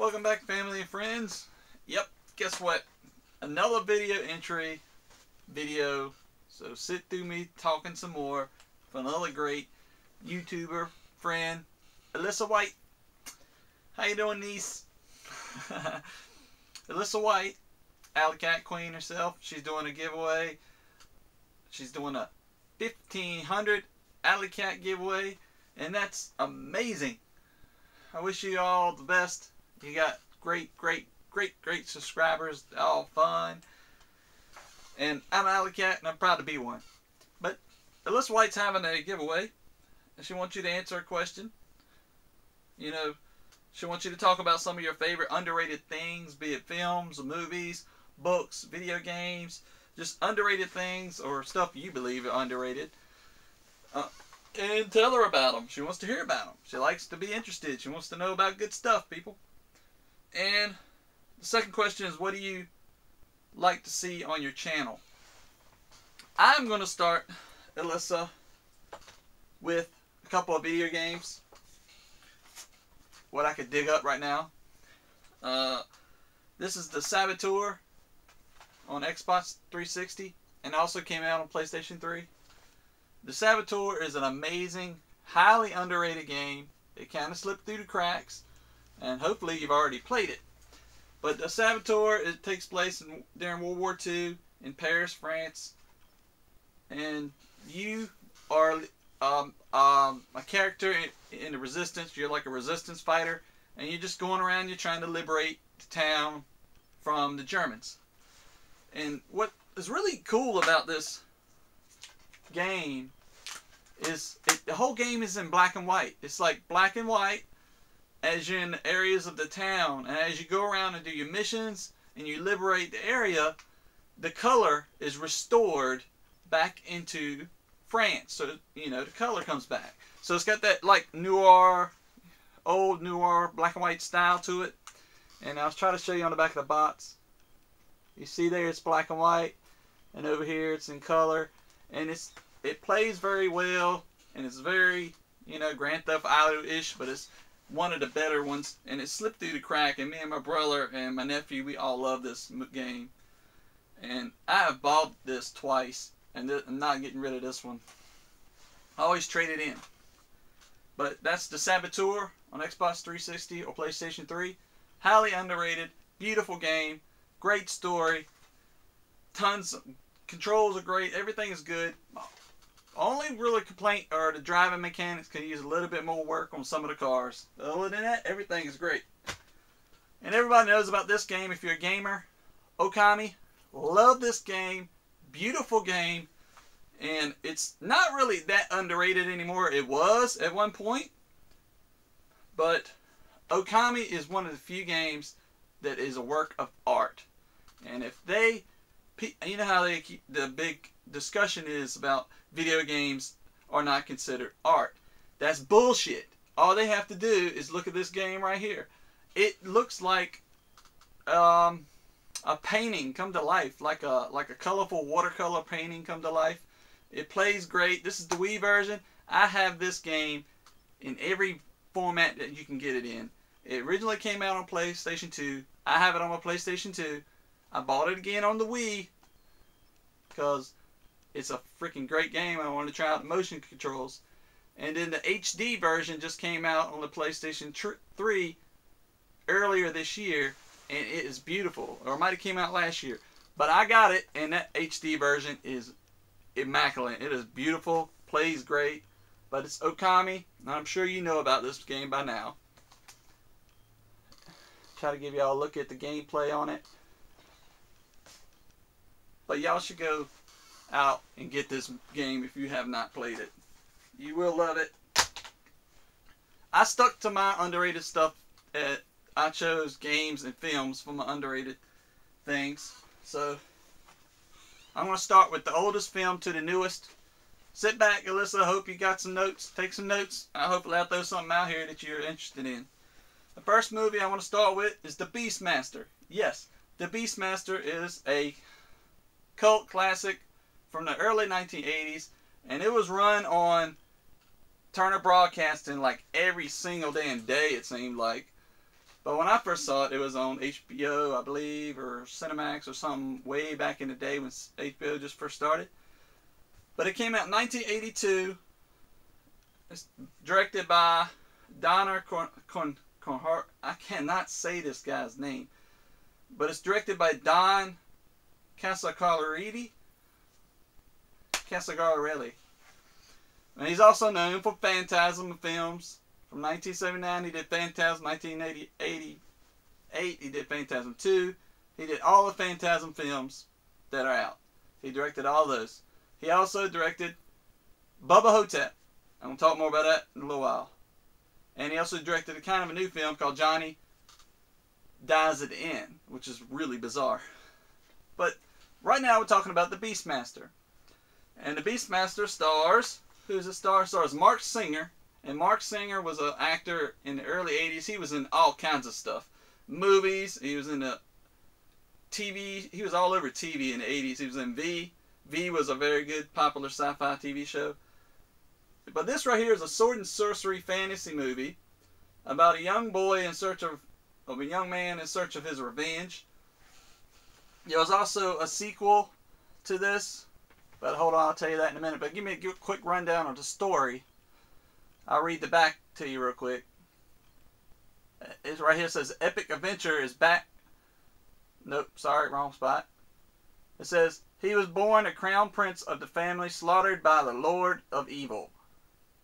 Welcome back, family and friends. Yep, guess what? Another video. So sit through me talking some more for another great YouTuber friend, Alyssa White. How you doing, niece? Alyssa White, Alycat queen herself. She's doing a giveaway. She's doing a 1,500 Alycat giveaway, and that's amazing. I wish you all the best. You got great subscribers, all fun. And I'm Alycat, and I'm proud to be one. But Alyssa White's having a giveaway, and she wants you to answer a question. You know, she wants you to talk about some of your favorite underrated things, be it films, movies, books, video games, just underrated things or stuff you believe are underrated. And tell her about them. She wants to hear about them. She likes to be interested. She wants to know about good stuff, people. And the second question is, what do you like to see on your channel? I'm going to start, Alyssa, with a couple of video games. What I could dig up right now. This is the Saboteur on Xbox 360 and also came out on PlayStation 3. The Saboteur is an amazing, highly underrated game. It kind of slipped through the cracks, and hopefully you've already played it. But the Saboteur, it takes place during World War II in Paris, France, and you are a character in the resistance. You're like a resistance fighter, and you're just going around. You're trying to liberate the town from the Germans. And what is really cool about this game is the whole game is in black and white. It's like black and white as you're in the areas of the town, and as you go around and do your missions and you liberate the area, the color is restored back into France. So, you know, the color comes back. So it's got that like noir, old noir black and white style to it. And I'll try to show you on the back of the box. You see there it's black and white, and over here it's in color, and it plays very well, and it's very, you know, Grand Theft Auto-ish, but it's one of the better ones, and it slipped through the crack, and me and my brother and my nephew, we all love this game. And I have bought this twice, and I'm not getting rid of this one. I always trade it in. But that's the Saboteur on Xbox 360 or PlayStation 3. Highly underrated, beautiful game, great story, tons of controls are great, everything is good. Only really complaint are the driving mechanics. Can use a little bit more work on some of the cars. Other than that, everything is great. And everybody knows about this game if you're a gamer. Okami. Love this game. Beautiful game. And it's not really that underrated anymore. It was at one point. But Okami is one of the few games that is a work of art. And if they, you know how they keep, the big discussion is about video games are not considered art. That's bullshit. All they have to do is look at this game right here. It looks like a painting come to life, like a colorful watercolor painting come to life. It plays great. This is the Wii version. I have this game in every format that you can get it in. It originally came out on PlayStation 2. I have it on my PlayStation 2. I bought it again on the Wii because it's a freaking great game. I wanted to try out the motion controls. And then the HD version just came out on the PlayStation 3 earlier this year, and it is beautiful. Or it might have came out last year. But I got it, and that HD version is immaculate. It is beautiful, plays great. But it's Okami, and I'm sure you know about this game by now. Try to give y'all a look at the gameplay on it. But y'all should go out and get this game if you have not played it. You will love it. I stuck to my underrated stuff. I chose games and films for my underrated things. So I'm going to start with the oldest film to the newest. Sit back, Alyssa. I hope you got some notes. Take some notes. Hopefully I'll throw something out here that you're interested in. The first movie I want to start with is The Beastmaster. Yes, The Beastmaster is a cult classic from the early 1980s, and it was run on Turner Broadcasting like every single damn day, it seemed like. But when I first saw it, it was on HBO, I believe, or Cinemax or something way back in the day when HBO just first started. But it came out in 1982. It's directed by Donner Conhart. I cannot say this guy's name. But it's directed by Don Casacarelli. And he's also known for Phantasm films. From 1979, he did Phantasm. 1988, he did Phantasm 2. He did all the Phantasm films that are out. He directed all those. He also directed Bubba Hotep. I'm going to talk more about that in a little while. And he also directed a kind of a new film called Johnny Dies at the End, which is really bizarre. But right now we're talking about the Beastmaster. And the Beastmaster stars, who's a star? Stars Mark Singer. And Mark Singer was an actor in the early 80s. He was in all kinds of stuff. Movies. He was in the TV. He was all over TV in the 80s. He was in V. V was a very good popular sci-fi TV show. But this right here is a sword and sorcery fantasy movie about a young boy in search of a young man in search of his revenge. There was also a sequel to this, but hold on, I'll tell you that in a minute. But give me a quick rundown of the story. I'll read the back to you real quick. It's right here. It says, Epic Adventure is back. Nope, sorry, wrong spot. It says, he was born a crown prince of the family slaughtered by the Lord of Evil.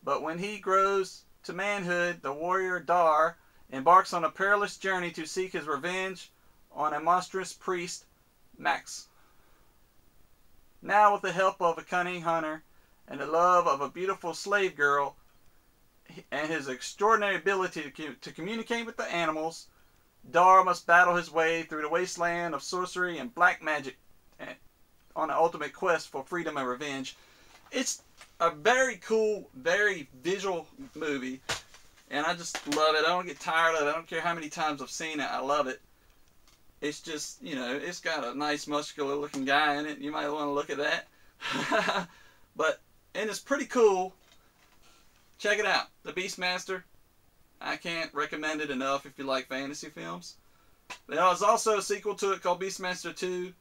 But when he grows to manhood, the warrior Dar embarks on a perilous journey to seek his revenge on a monstrous priest, Max. Now with the help of a cunning hunter and the love of a beautiful slave girl and his extraordinary ability to communicate with the animals, Dar must battle his way through the wasteland of sorcery and black magic on an ultimate quest for freedom and revenge. It's a very cool, very visual movie, and I just love it. I don't get tired of it. I don't care how many times I've seen it. I love it. It's just, you know, it's got a nice muscular looking guy in it. You might want to look at that. And it's pretty cool. Check it out. The Beastmaster. I can't recommend it enough if you like fantasy films. There's also a sequel to it called Beastmaster 2,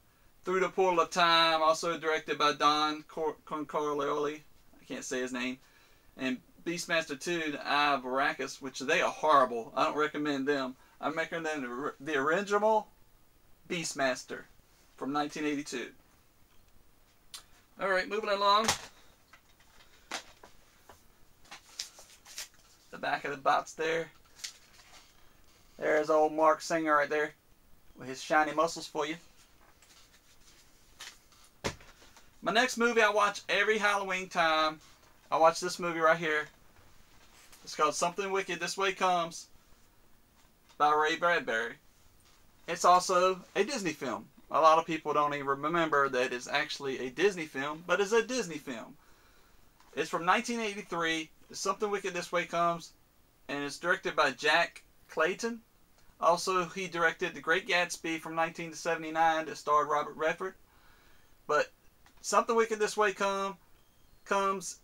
Through the Portal of Time, also directed by Don Concaroli. I can't say his name. And Beastmaster 2, The Eye of Arrakis, which they are horrible. I don't recommend them. I recommend the original Beastmaster from 1982. Alright, moving along. The back of the box there. There's old Mark Singer right there with his shiny muscles for you. My next movie I watch every Halloween time. I watch this movie right here. It's called Something Wicked This Way Comes by Ray Bradbury. It's also a Disney film. A lot of people don't even remember that it's actually a Disney film, but it's a Disney film. It's from 1983. It's Something Wicked This Way Comes, and it's directed by Jack Clayton. Also, he directed The Great Gatsby from 1979 that starred Robert Redford. But Something Wicked This Way Comes.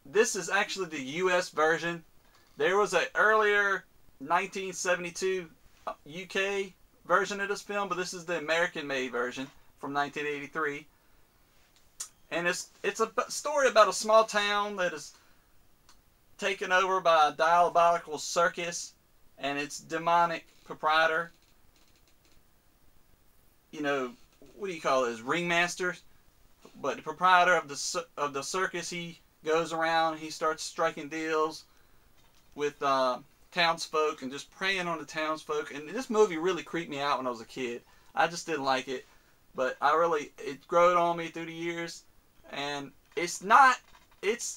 This is actually the U.S. version. There was an earlier 1972 UK version of this film, but this is the American-made version from 1983. And it's a story about a small town that is taken over by a diabolical circus and its demonic proprietor. You know, what do you call it? His ringmaster. But the proprietor of the circus, he goes around, he starts striking deals with townsfolk and just preying on the townsfolk. And this movie really creeped me out when I was a kid. I just didn't like it, but it growed on me through the years. And it's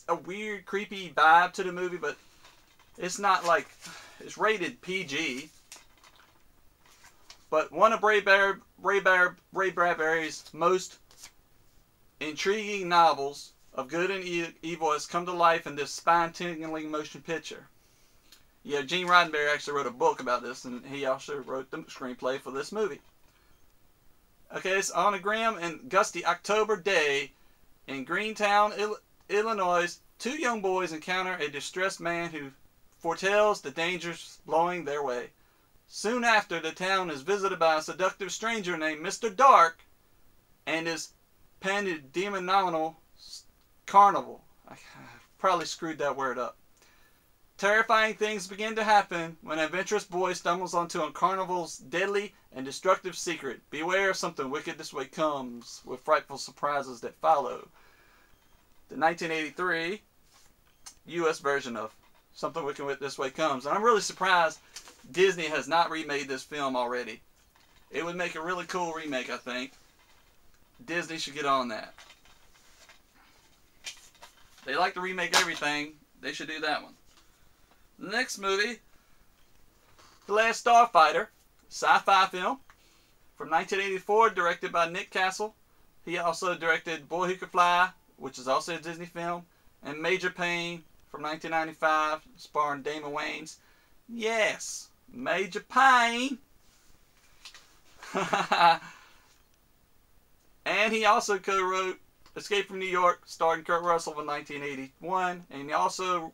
a weird, creepy vibe to the movie, but it's not like, it's rated PG. But one of Ray Bradbury's most intriguing novels of good and evil has come to life in this spine-tingling motion picture. Yeah, Gene Roddenberry actually wrote a book about this, and he also wrote the screenplay for this movie. Okay, it's on a grim and gusty October day in Greentown, Illinois. Two young boys encounter a distressed man who foretells the dangers blowing their way. Soon after, the town is visited by a seductive stranger named Mr. Dark and his pandemonial carnival. I probably screwed that word up. Terrifying things begin to happen when an adventurous boy stumbles onto a carnival's deadly and destructive secret. Beware, something wicked this way comes, with frightful surprises that follow. The 1983 U.S. version of Something Wicked This Way Comes. And I'm really surprised Disney has not remade this film already. It would make a really cool remake, I think. Disney should get on that. They like to remake everything. They should do that one. The next movie, The Last Starfighter, sci-fi film from 1984, directed by Nick Castle. He also directed Boy Who Could Fly, which is also a Disney film, and Major Payne from 1995, starring Damon Wayans. Yes, Major Payne. And he also co-wrote Escape from New York, starring Kurt Russell in 1981, and he also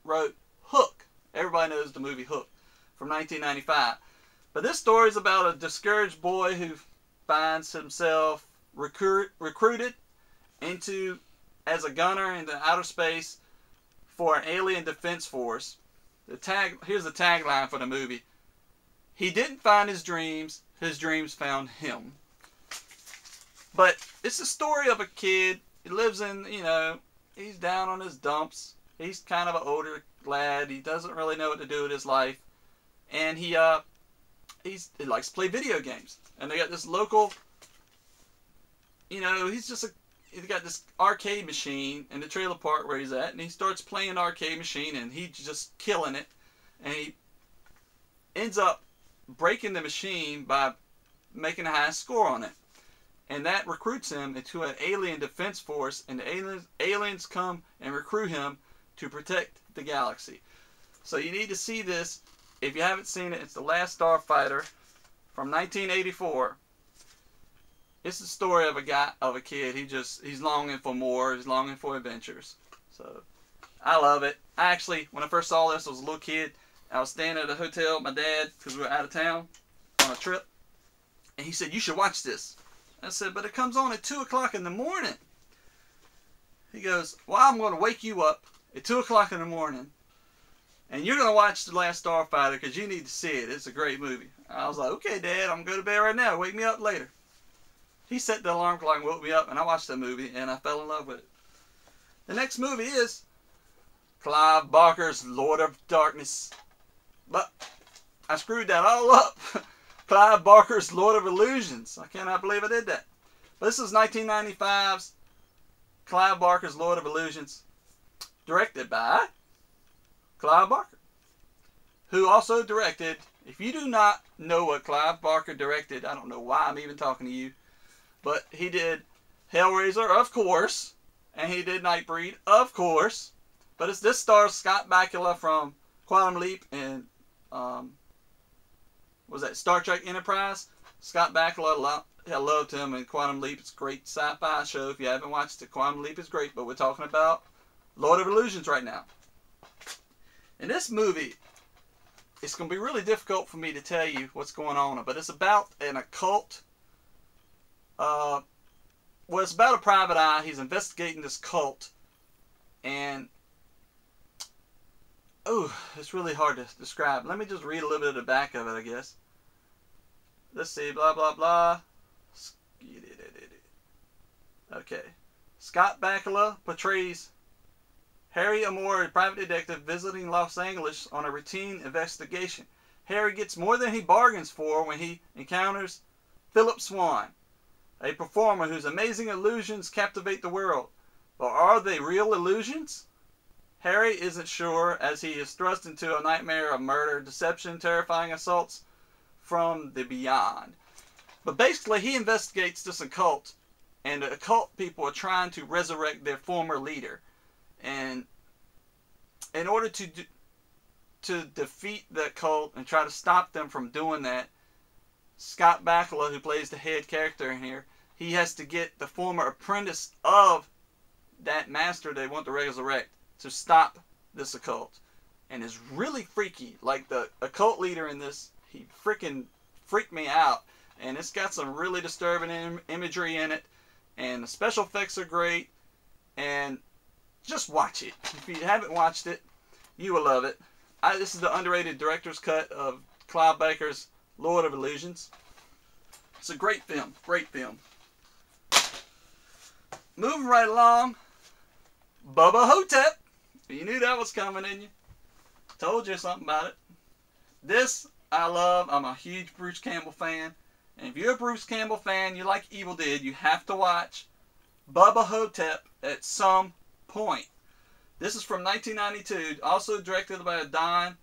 wrote Hook. Everybody knows the movie Hook from 1995. But this story is about a discouraged boy who finds himself recruited as a gunner into outer space for an alien defense force. Here's the tagline for the movie. He didn't find his dreams found him. But it's a story of a kid. He lives in, he's down on his dumps. He's kind of an older lad. He doesn't really know what to do with his life. And he likes to play video games. And they got this local, he's got this arcade machine in the trailer park where he's at. And he starts playing the arcade machine and he's just killing it. And he ends up breaking the machine by making a high score on it. And that recruits him into an alien defense force, and the aliens come and recruit him to protect the galaxy. So you need to see this. If you haven't seen it, it's The Last Starfighter from 1984. It's the story of a kid. He's longing for more. He's longing for adventures. So I love it. When I first saw this, I was a little kid. I was staying at a hotel with my dad because we were out of town on a trip, and he said, "You should watch this." I said, "But it comes on at 2 o'clock in the morning." He goes, "Well, I'm going to wake you up at 2 o'clock in the morning, and you're going to watch The Last Starfighter because you need to see it. It's a great movie." I was like, "Okay, Dad, I'm going to go to bed right now. Wake me up later." He set the alarm clock and woke me up, and I watched that movie, and I fell in love with it. The next movie is Clive Barker's Lord of Darkness. But I screwed that all up. Clive Barker's Lord of Illusions. I cannot believe I did that. But this is 1995's Clive Barker's Lord of Illusions, directed by Clive Barker, who also directed, if you do not know what Clive Barker directed, I don't know why I'm even talking to you, but he did Hellraiser, of course, and he did Nightbreed, of course, but this stars Scott Bakula from Quantum Leap and was that Star Trek Enterprise? Scott Bakula, I loved him in Quantum Leap. It's a great sci-fi show. If you haven't watched it, Quantum Leap is great, but we're talking about Lord of Illusions right now. In this movie, it's going to be really difficult for me to tell you what's going on, but it's about an occult. It's about a private eye. He's investigating this cult, and it's really hard to describe. Let me just read a little bit of the back of it, I guess. Let's see, blah, blah, blah. Okay. Scott Bakula portrays Harry Amore, a private detective visiting Los Angeles on a routine investigation. Harry gets more than he bargains for when he encounters Philip Swan, a performer whose amazing illusions captivate the world. But are they real illusions? Harry isn't sure as he is thrust into a nightmare of murder, deception, terrifying assaults from the beyond. But basically, he investigates this occult, and the occult people are trying to resurrect their former leader. And in order to defeat the cult and try to stop them from doing that, Scott Bakula, who plays the head character in here, he has to get the former apprentice of that master they want to resurrect to stop this occult. And it's really freaky. Like, the occult leader in this he freaking freaked me out. And it's got some really disturbing imagery in it. And the special effects are great. And just watch it. If you haven't watched it, you will love it. This is the underrated director's cut of Clive Barker's Lord of Illusions. It's a great film. Great film. Moving right along. Bubba Hotep. You knew that was coming, didn't you? Told you something about it. This I love. I'm a huge Bruce Campbell fan. And if you're a Bruce Campbell fan, you like Evil Dead, you have to watch Bubba Hotep at some point. This is from 1992, also directed by Don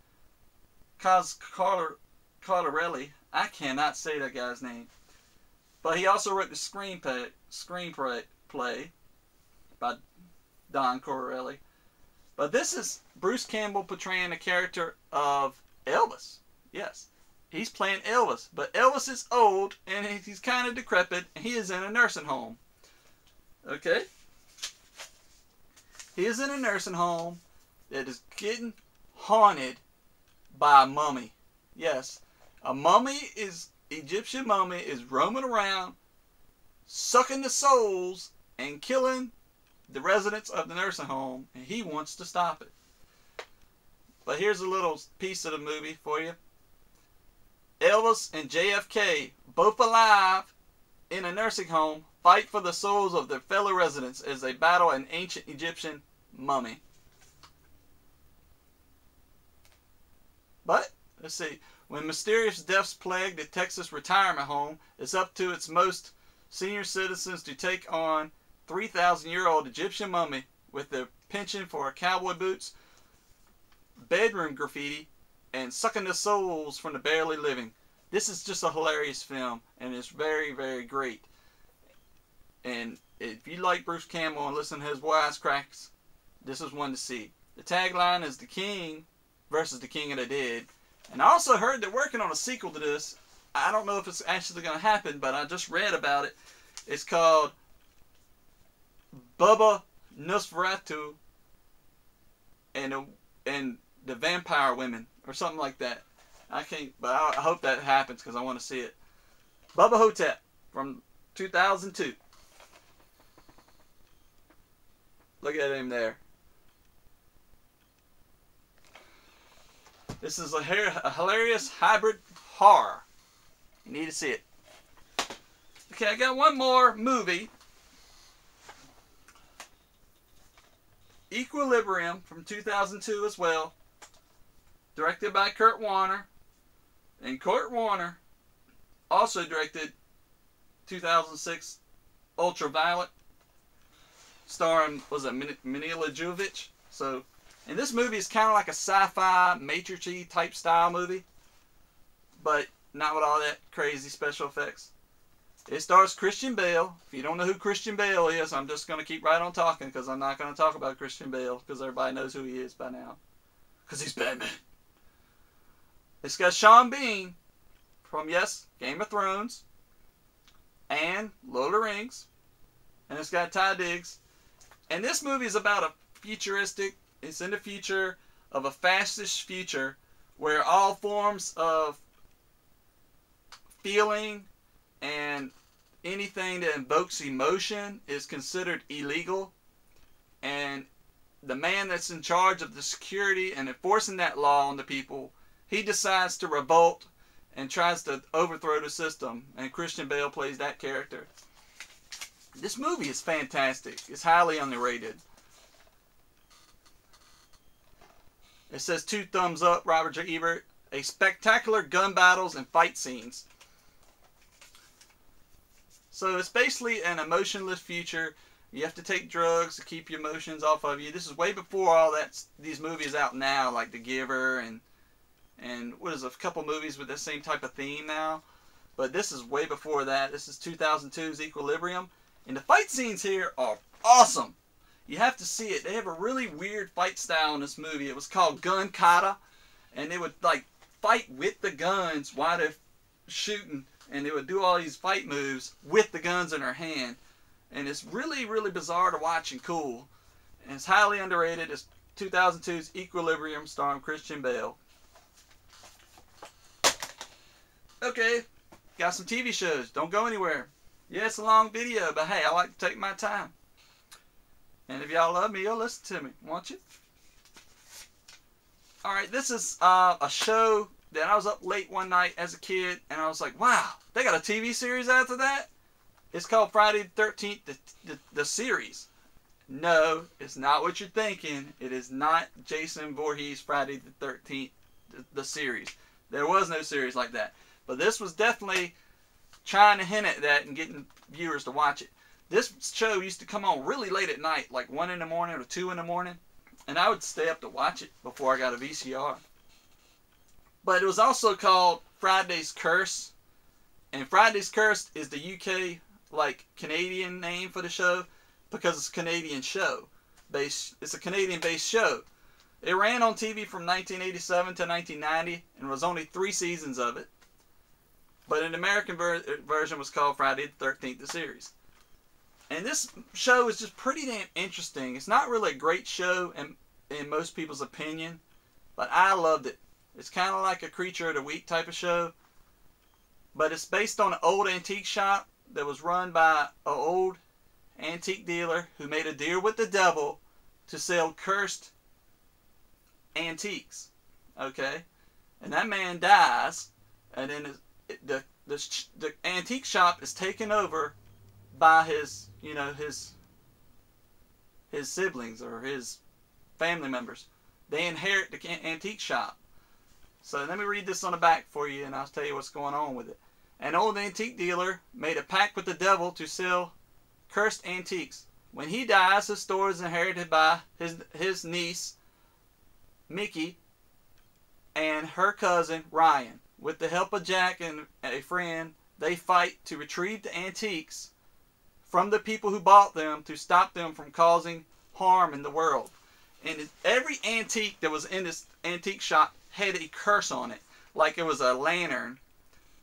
Coscarelli. I cannot say that guy's name. But he also wrote the screenplay by Don Corelli. But this is Bruce Campbell portraying the character of Elvis. Yes, he's playing Elvis. But Elvis is old and he's kind of decrepit. And he is in a nursing home. Okay? He is in a nursing home that is getting haunted by a mummy. Yes, a mummy is, Egyptian mummy is roaming around, sucking the souls and killing the residents of the nursing home, and he wants to stop it. But here's a little piece of the movie for you. Elvis and JFK, both alive in a nursing home, fight for the souls of their fellow residents as they battle an ancient Egyptian mummy. But, let's see. When mysterious deaths plague the Texas retirement home, it's up to its most senior citizens to take on 3,000-year-old Egyptian mummy with their penchant for cowboy boots, bedroom graffiti, and sucking the souls from the barely living. This is just a hilarious film, and it's very, very great. And if you like Bruce Campbell and listen to his wisecracks, this is one to see. The tagline is The King versus the King of the Dead. And I also heard they're working on a sequel to this. I don't know if it's actually going to happen, but I just read about it. It's called Bubba Nosferatu and the Vampire Women, or something like that. I can't, but I hope that happens because I want to see it. Bubba Hotep from 2002. Look at him there. This is a hilarious hybrid horror. You need to see it. Okay, I got one more movie. Equilibrium from 2002 as well. Directed by Kurt Warner. And Kurt Warner also directed 2006 Ultraviolet. Starring, was it Mila Jovovich? So, and this movie is kind of like a sci-fi, Matrix-y type style movie. But not with all that crazy special effects. It stars Christian Bale. If you don't know who Christian Bale is, I'm just going to keep right on talking because I'm not going to talk about Christian Bale because everybody knows who he is by now. Because he's Batman. It's got Sean Bean from, yes, Game of Thrones and Lord of the Rings. And it's got Ty Diggs. And this movie is about a futuristic, it's in the future of a fascist future where all forms of feeling and anything that invokes emotion is considered illegal. And the man that's in charge of the security and enforcing that law on the people, he decides to revolt and tries to overthrow the system. And Christian Bale plays that character. This movie is fantastic. It's highly underrated. It says 2 thumbs up, Robert J. Ebert. A spectacular gun battles and fight scenes. So it's basically an emotionless future. You have to take drugs to keep your emotions off of you. This is way before all that. These movies out now, like The Giver and what is a couple movies with the same type of theme now. But this is way before that. This is 2002's Equilibrium. And the fight scenes here are awesome. You have to see it. They have a really weird fight style in this movie. It was called gun kata. And they would like fight with the guns while they're shooting. And they would do all these fight moves with the guns in their hand. And it's really, really bizarre to watch and cool. And it's highly underrated. It's 2002's Equilibrium starring Christian Bale. Okay, got some TV shows. Don't go anywhere. Yeah, it's a long video, but hey, I like to take my time. And if y'all love me, you'll listen to me, won't you? Alright, this is a show that I was up late one night as a kid, and I was like, wow, they got a TV series after that? It's called Friday the 13th, the series. No, it's not what you're thinking. It is not Jason Voorhees' Friday the 13th, the series. There was no series like that. But this was definitely trying to hint at that and getting viewers to watch it. This show used to come on really late at night, like 1 in the morning or 2 in the morning. And I would stay up to watch it before I got a VCR. But it was also called Friday's Curse. And Friday's Curse is the UK, like, Canadian name for the show, because it's a Canadian show. It's a Canadian-based show. It ran on TV from 1987 to 1990, and was only 3 seasons of it. But an American version was called Friday the 13th, the series. And this show is just pretty damn interesting. It's not really a great show in most people's opinion, but I loved it. It's kind of like a Creature of the Week type of show. But it's based on an old antique shop that was run by an old antique dealer who made a deal with the devil to sell cursed antiques. Okay? And that man dies, and then the antique shop is taken over by his, you know, his siblings or his family members. They inherit the antique shop. So let me read this on the back for you, and I'll tell you what's going on with it. An old antique dealer made a pact with the devil to sell cursed antiques. When he dies, his store is inherited by his niece, Mickey, and her cousin, Ryan. With the help of Jack and a friend, they fight to retrieve the antiques from the people who bought them to stop them from causing harm in the world. And every antique that was in this antique shop had a curse on it. Like it was a lantern,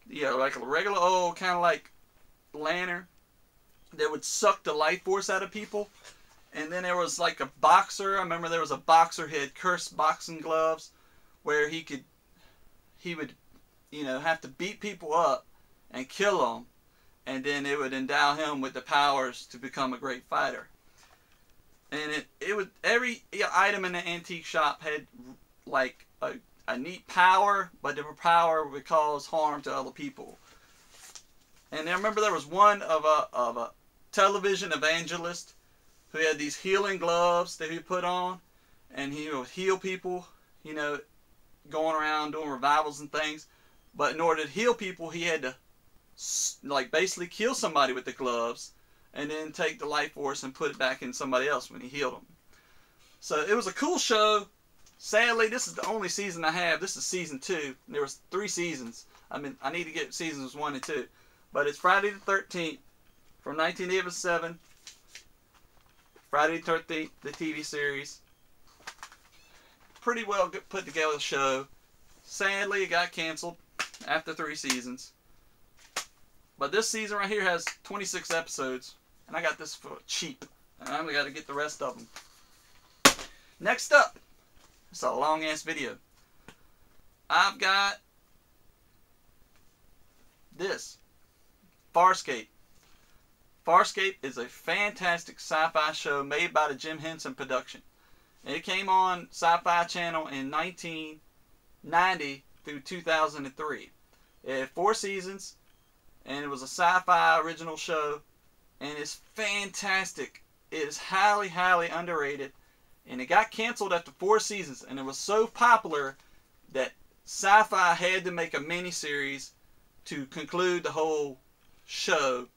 you know, like a regular old kind of like lantern that would suck the life force out of people. And then there was like a boxer. I remember there was a boxer who had cursed boxing gloves where he would, you know, have to beat people up and kill them. And then it would endow him with the powers to become a great fighter. And every item in the antique shop had like a neat power, but the power would cause harm to other people. And I remember there was one of a television evangelist who had these healing gloves that he put on, and he would heal people, you know, going around doing revivals and things. But in order to heal people, he had to like basically kill somebody with the gloves, and then take the life force and put it back in somebody else when he healed them. So it was a cool show. Sadly, this is the only season I have. This is season 2. There was 3 seasons. I mean, I need to get seasons 1 and 2. But it's Friday the 13th from 1987. Friday the 13th, the TV series. Pretty well put together show. Sadly, it got canceled after 3 seasons. But this season right here has 26 episodes. And I got this for cheap. And I'm going to get the rest of them. Next up. It's a long ass video. I've got this. Farscape. Farscape is a fantastic sci-fi show made by the Jim Henson production. It came on Sci-Fi Channel in 1990 through 2003. It had 4 seasons, and it was a sci-fi original show, and it's fantastic. It is highly, highly underrated. And it got canceled after 4 seasons, and it was so popular that Sci-Fi had to make a miniseries to conclude the whole show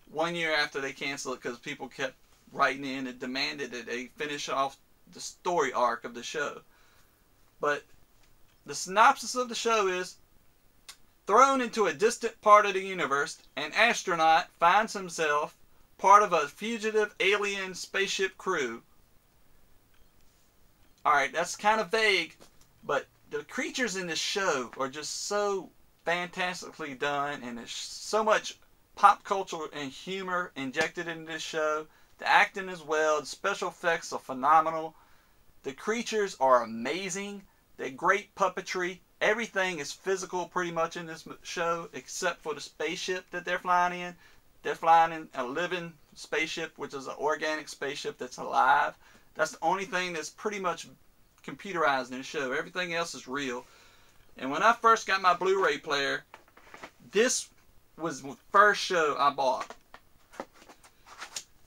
1 year after they canceled it, because people kept writing in and demanded that they finish off the story arc of the show. But the synopsis of the show is: thrown into a distant part of the universe, an astronaut finds himself part of a fugitive alien spaceship crew. Alright, that's kind of vague, but the creatures in this show are just so fantastically done, and there's so much pop culture and humor injected into this show. The acting as well, the special effects are phenomenal. The creatures are amazing. They're great puppetry. Everything is physical pretty much in this show, except for the spaceship that they're flying in. They're flying in a living spaceship, which is an organic spaceship that's alive. That's the only thing that's pretty much computerized in the show. Everything else is real. And when I first got my Blu-ray player, this was the first show I bought.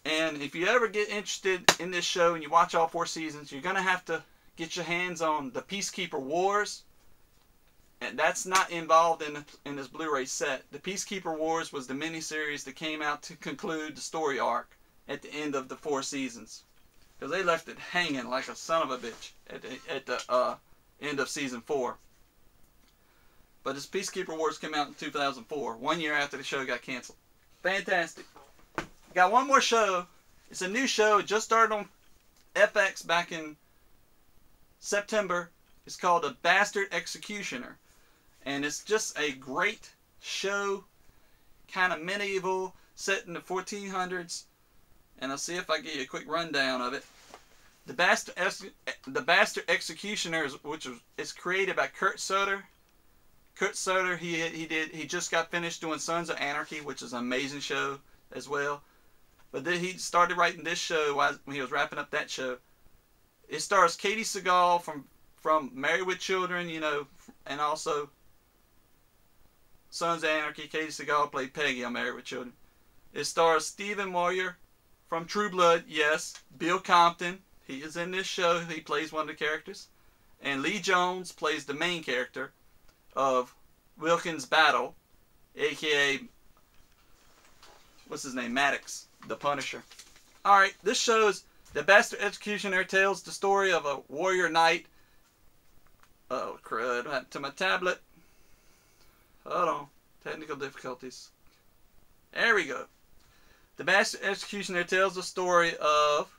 And if you ever get interested in this show and you watch all 4 seasons, you're going to have to get your hands on the Peacekeeper Wars. And that's not involved in this Blu-ray set. The Peacekeeper Wars was the miniseries that came out to conclude the story arc at the end of the 4 seasons. Because they left it hanging like a son of a bitch at the end of season 4. But this Peacekeeper Wars came out in 2004, 1 year after the show got canceled. Fantastic. Got one more show. It's a new show. It just started on FX back in September. It's called The Bastard Executioner. And it's just a great show. Kind of medieval, set in the 1400s. And I'll see if I give you a quick rundown of it. The Bastard Executioner, is created by Kurt Sutter. Kurt Sutter, he just got finished doing Sons of Anarchy, which is an amazing show as well. But then he started writing this show when he was wrapping up that show. It stars Katie Seagal from Married with Children, you know, and also Sons of Anarchy. Katie Seagal played Peggy on Married with Children. It stars Stephen Moyer from True Blood, yes. Bill Compton, he is in this show. He plays one of the characters. And Lee Jones plays the main character of Wilkins Battle, a.k.a. what's his name? Maddox, the Punisher. Alright, this shows The Bastard Executioner tells the story of a warrior knight. Oh, crud. What happened to my tablet? Hold on. Technical difficulties. There we go. The Bastard Executioner tells the story of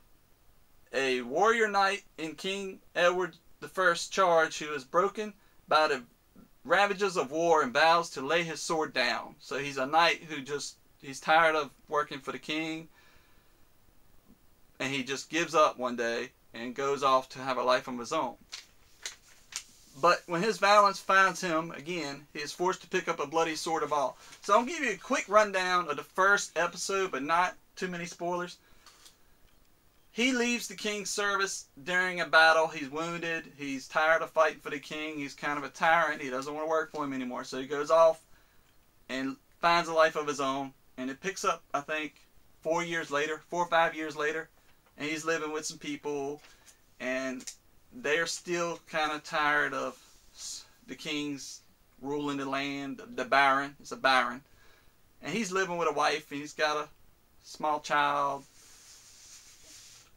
a warrior knight in King Edward I's charge who is broken by the ravages of war and vows to lay his sword down. So he's a knight who he's tired of working for the king, and he just gives up one day and goes off to have a life of his own. But when his violence finds him again, he is forced to pick up a bloody sword of all. So I'll give you a quick rundown of the first episode, but not too many spoilers. He leaves the king's service during a battle. He's wounded. He's tired of fighting for the king. He's kind of a tyrant. He doesn't want to work for him anymore. So he goes off and finds a life of his own. And it picks up, I think, 4 or 5 years later. And he's living with some people. And they're still kind of tired of the king's ruling the land. The Baron. It's a Baron. And he's living with a wife. And he's got a small child.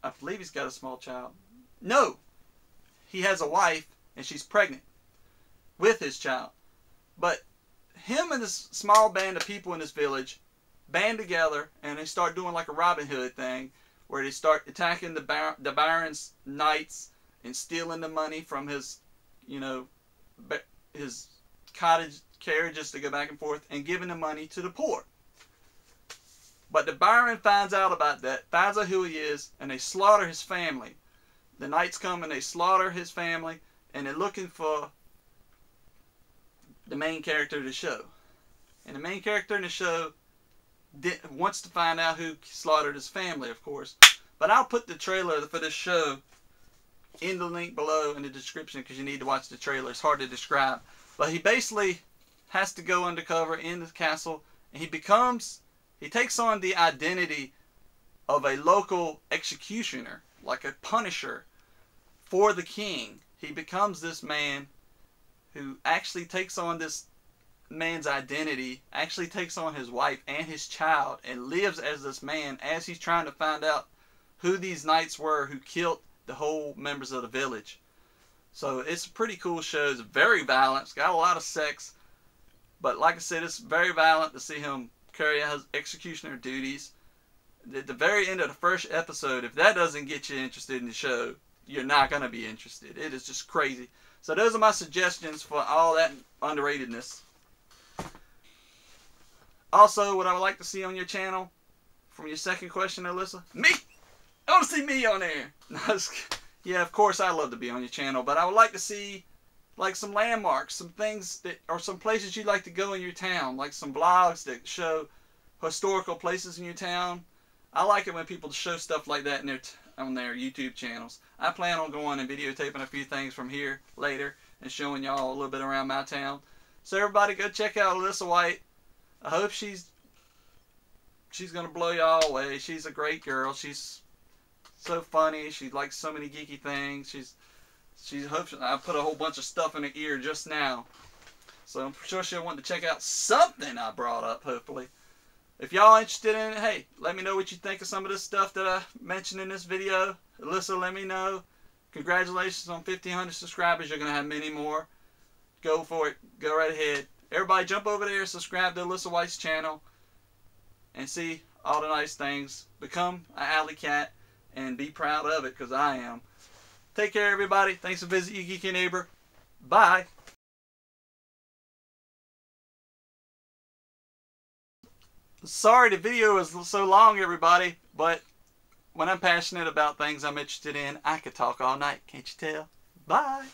I believe he's got a small child. No! He has a wife, and she's pregnant with his child. But him and this small band of people in this village band together, and they start doing like a Robin Hood thing, where they start attacking the Baron's knights and stealing the money from his, you know, his cottage carriages to go back and forth, and giving the money to the poor. But the Baron finds out about that, finds out who he is, and they slaughter his family. The knights come and they slaughter his family, and they're looking for the main character of the show. And the main character in the show wants to find out who slaughtered his family, of course. But I'll put the trailer for this show in the link below in the description because you need to watch the trailer. It's hard to describe. But he basically has to go undercover in the castle, and he takes on the identity of a local executioner, like a punisher for the king. He becomes this man who actually takes on this man's identity, actually takes on his wife and his child, and lives as this man as he's trying to find out who these knights were who killed the whole members of the village. So it's a pretty cool show. It's very violent. It's got a lot of sex. But like I said, it's very violent to see him carry out his executioner duties. At the very end of the first episode, if that doesn't get you interested in the show, you're not going to be interested. It is just crazy. So those are my suggestions for all that underratedness. Also, what I would like to see on your channel, from your second question, Alyssa, me! I want to see me on there. Yeah, of course, I'd love to be on your channel, but I would like to see like some landmarks, some things that, or some places you'd like to go in your town, like some blogs that show historical places in your town. I like it when people show stuff like that in on their YouTube channels. I plan on going and videotaping a few things from here later and showing y'all a little bit around my town. So everybody go check out Alyssa White. I hope she's gonna blow y'all away. She's a great girl. She's so funny. She likes so many geeky things. She hopes I put a whole bunch of stuff in her ear just now. So I'm sure she'll want to check out something I brought up, hopefully. If y'all interested in it, hey, let me know what you think of some of this stuff that I mentioned in this video. Alyssa, let me know. Congratulations on 1,500 subscribers. You're going to have many more. Go for it. Go right ahead. Everybody jump over there, subscribe to Alyssa White's channel, and see all the nice things. Become an Alycat and be proud of it, because I am. Take care, everybody. Thanks for visiting Your GEEKY Neighbor. Bye. Sorry the video is so long, everybody, but when I'm passionate about things I'm interested in, I could talk all night. Can't you tell? Bye.